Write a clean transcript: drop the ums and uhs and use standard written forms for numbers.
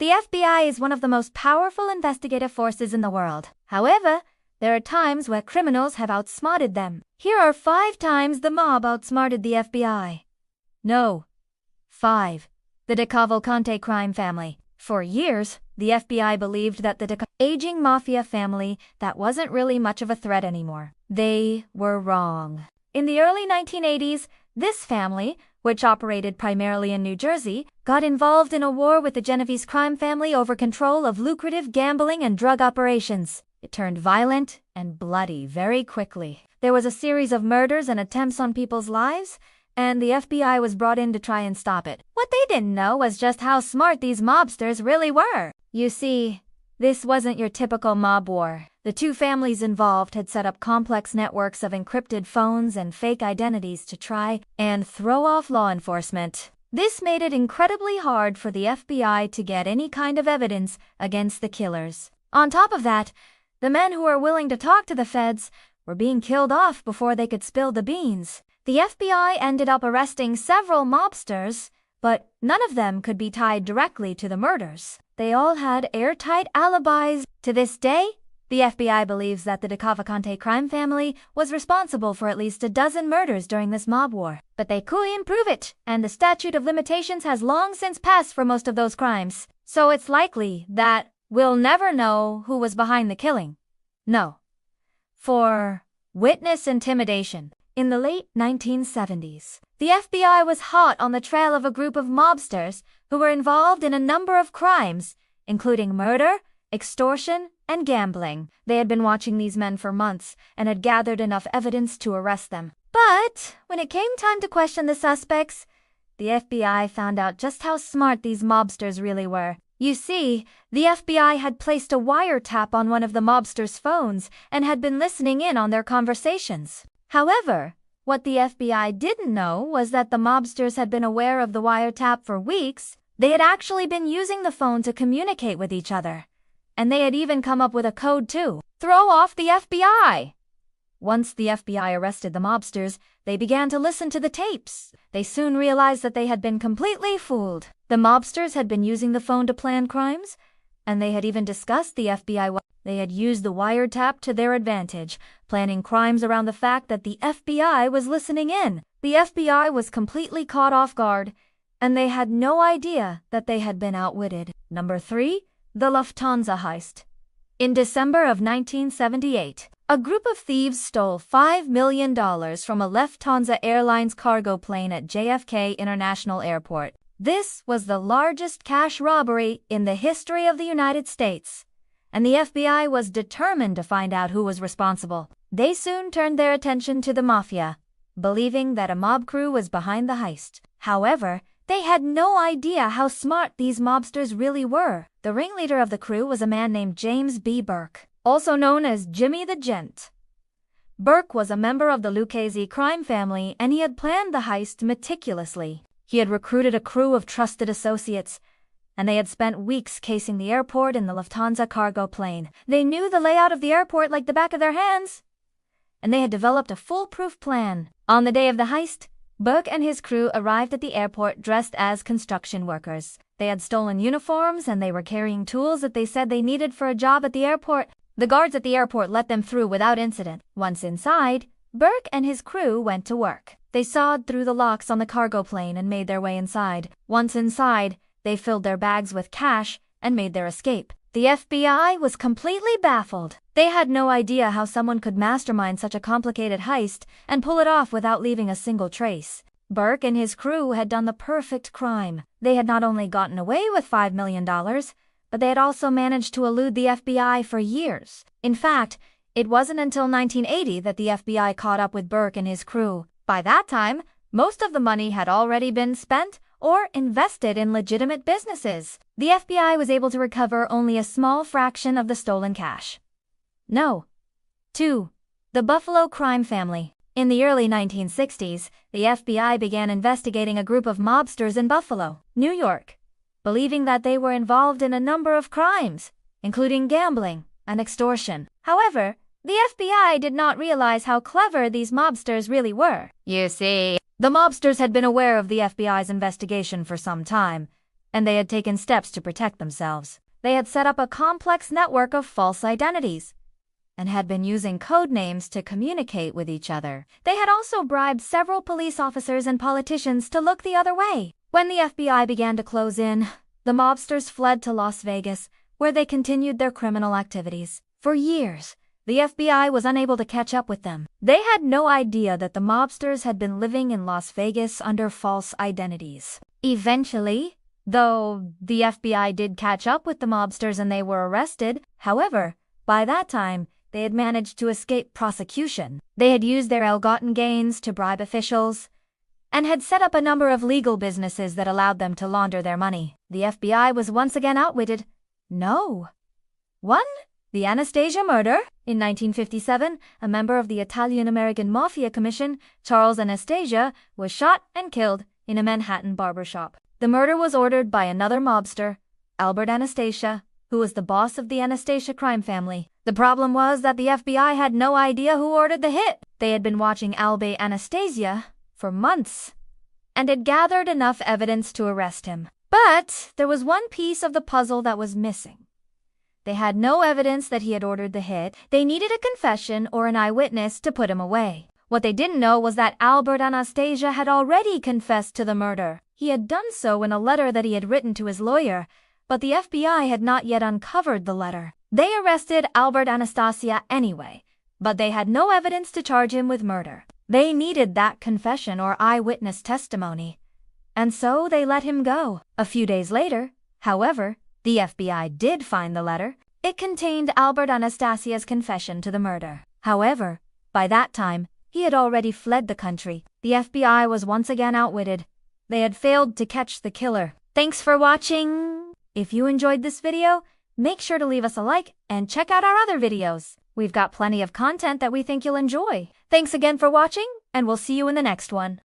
The FBI is one of the most powerful investigative forces in the world. However, there are times where criminals have outsmarted them. Here are 5 times the mob outsmarted the FBI. No. 5. The De Cavalcante crime family. For years, the FBI believed that the aging Mafia family that wasn't really much of a threat anymore. They were wrong. In the early 1980s, this family, which operated primarily in New Jersey, got involved in a war with the Genovese crime family over control of lucrative gambling and drug operations. It turned violent and bloody very quickly. There was a series of murders and attempts on people's lives, and the FBI was brought in to try and stop it. What they didn't know was just how smart these mobsters really were. You see, this wasn't your typical mob war. The 2 families involved had set up complex networks of encrypted phones and fake identities to try and throw off law enforcement. This made it incredibly hard for the FBI to get any kind of evidence against the killers. On top of that, the men who were willing to talk to the feds were being killed off before they could spill the beans. The FBI ended up arresting several mobsters, but none of them could be tied directly to the murders. They all had airtight alibis. To this day, the FBI believes that the De Cavalcante crime family was responsible for at least a dozen murders during this mob war. But they couldn't prove it, and the statute of limitations has long since passed for most of those crimes. So it's likely that we'll never know who was behind the killing. No. For witness intimidation. In the late 1970s, the FBI was hot on the trail of a group of mobsters who were involved in a number of crimes, including murder, extortion, and gambling. They had been watching these men for months and had gathered enough evidence to arrest them. But when it came time to question the suspects, the FBI found out just how smart these mobsters really were. You see, the FBI had placed a wiretap on one of the mobsters' phones and had been listening in on their conversations. However, what the FBI didn't know was that the mobsters had been aware of the wiretap for weeks. They had actually been using the phone to communicate with each other. And they had even come up with a code to throw off the FBI. Once the FBI arrested the mobsters, they began to listen to the tapes. They soon realized that they had been completely fooled. The mobsters had been using the phone to plan crimes, and they had even discussed the FBI. They had used the wiretap to their advantage, planning crimes around the fact that the FBI was listening in. The FBI was completely caught off guard, and they had no idea that they had been outwitted. Number 3. The Lufthansa heist. In December of 1978, a group of thieves stole $5 million from a Lufthansa Airlines cargo plane at JFK International Airport. This was the largest cash robbery in the history of the United States, and the FBI was determined to find out who was responsible. They soon turned their attention to the Mafia, believing that a mob crew was behind the heist. However, they had no idea how smart these mobsters really were. The ringleader of the crew was a man named James B. Burke, also known as Jimmy the Gent. Burke was a member of the Lucchese crime family, and he had planned the heist meticulously. He had recruited a crew of trusted associates, and they had spent weeks casing the airport in the Lufthansa cargo plane. They knew the layout of the airport like the back of their hands, and they had developed a foolproof plan. On the day of the heist, Burke and his crew arrived at the airport dressed as construction workers. They had stolen uniforms, and they were carrying tools that they said they needed for a job at the airport. The guards at the airport let them through without incident. Once inside, Burke and his crew went to work. They sawed through the locks on the cargo plane and made their way inside. Once inside, they filled their bags with cash and made their escape. The FBI was completely baffled. They had no idea how someone could mastermind such a complicated heist and pull it off without leaving a single trace. Burke and his crew had done the perfect crime. They had not only gotten away with $5 million, but they had also managed to elude the FBI for years. In fact, it wasn't until 1980 that the FBI caught up with Burke and his crew. By that time, most of the money had already been spent or invested in legitimate businesses. The FBI was able to recover only a small fraction of the stolen cash. No. 2. The Buffalo crime family. In the early 1960s, the FBI began investigating a group of mobsters in Buffalo, New York, believing that they were involved in a number of crimes, including gambling and extortion. However, the FBI did not realize how clever these mobsters really were. You see, the mobsters had been aware of the FBI's investigation for some time, and they had taken steps to protect themselves. They had set up a complex network of false identities and had been using code names to communicate with each other. They had also bribed several police officers and politicians to look the other way. When the FBI began to close in, the mobsters fled to Las Vegas, where they continued their criminal activities. For years, the FBI was unable to catch up with them. They had no idea that the mobsters had been living in Las Vegas under false identities. Eventually, though, the FBI did catch up with the mobsters and they were arrested. However, by that time, they had managed to escape prosecution. They had used their ill-gotten gains to bribe officials and had set up a number of legal businesses that allowed them to launder their money. The FBI was once again outwitted. No. 1. The Anastasia murder. In 1957, a member of the Italian-American Mafia Commission, Charles Anastasia, was shot and killed in a Manhattan barbershop. The murder was ordered by another mobster, Albert Anastasia, who was the boss of the Anastasia crime family. The problem was that the FBI had no idea who ordered the hit. They had been watching Albert Anastasia for months and had gathered enough evidence to arrest him. But there was one piece of the puzzle that was missing. They had no evidence that he had ordered the hit. They needed a confession or an eyewitness to put him away. What they didn't know was that Albert Anastasia had already confessed to the murder. He had done so in a letter that he had written to his lawyer, but the FBI had not yet uncovered the letter. They arrested Albert Anastasia anyway, but they had no evidence to charge him with murder. They needed that confession or eyewitness testimony, and so they let him go. A few days later, however, the FBI did find the letter. It contained Albert Anastasia's confession to the murder. However, by that time, he had already fled the country. The FBI was once again outwitted. They had failed to catch the killer. Thanks for watching! If you enjoyed this video, make sure to leave us a like and check out our other videos. We've got plenty of content that we think you'll enjoy. Thanks again for watching, and we'll see you in the next one.